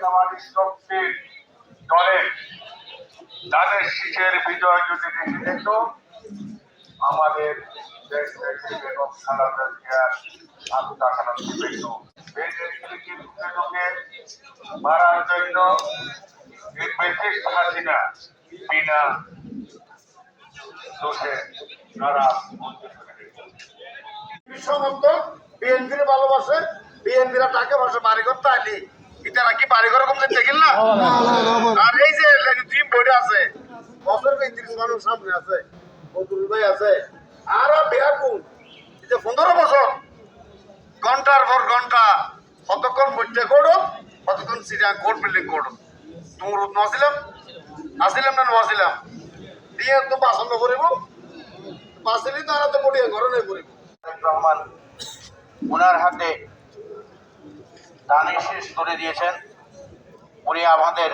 জাতীয়তাবাদী শক্তির দলের ধানের শীষের বিজয় যদি দেখে যেত, আমাদের দেশ থেকে বেগম খালেদা জিয়ার আত্মকাঠামোকে পেত। মারার জন্য ব্রিটিশ হাসিনা বিনা দোষে তারা বিএনপির ভালোবাসে, বিএনপিরা টাকা বসে বাড়ি করতে আইলি এটারা কি বাড়ি ঘর কমতে দেখিল না। আর এই যে টিম বইটা আছে বছর ৩৫ মানুষ সামনে আছে, বদরুল ভাই আছে, আর বেহাকুম যে 15 বছর ঘন্টার পর ঘন্টা কতক্ষণ মধ্যে করো, কতক্ষণ সিরিয়া কোর্ট বিল্ডিং করো। তোমার নছিলাম আসিলাম না নছিলাম দিয়ে তো পছন্দ করিব, পাঁচিলি তো আর তো পড়িয়া ঘরে নেই করিব। রহমান ওনার হাতে দানের শীষ তুলে দিয়েছেন। উনি আমাদের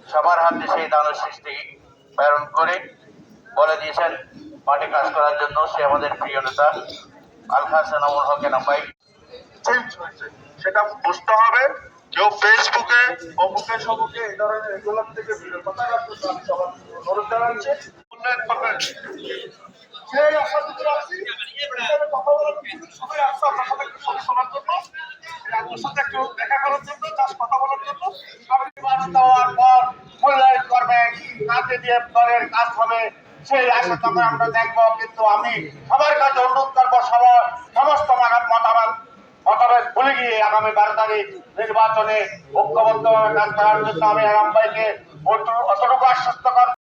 সবার হাতে সেই দানের শীষটি প্রেরণ করে বলে দিয়েছেন মাঠে কাজ করার জন্য। সে আমাদের প্রিয় নেতা আলহাজ এনামুল হক এনাম ভাই। চেঞ্জ হয়েছে সেটা বুঝতে হবে। কেউ ফেসবুকে অমুকে সমুকে এই ধরনের এগুলোর থেকে বিরত থাকার জন্য আমি সবার অনুরোধ জানাচ্ছি। উন্নয়ন করবেন সেই আশা যদি রাখছি কথা বলার সবাই আসছে আপনার সাথে একটু ছবি তোলার জন্য, আপনার সাথে একটু দেখা করার জন্য, জাস্ট কথা বলার জন্য। বাদ দেওয়ার পর মূল্যায়ন করবেন, কাজে দিয়ে দলের কাজ হবে সেই আশা তখন আমরা দেখবো। কিন্তু আমি সবার কাছে অনুরোধ করবো সমস্ত মতামত ভুলে গিয়ে আগামী 12 তারিখ নির্বাচনে ঐক্যবদ্ধভাবে কাজ করার জন্য আমি আরাম ভাইকে অতটুকু আশ্বস্ত করব।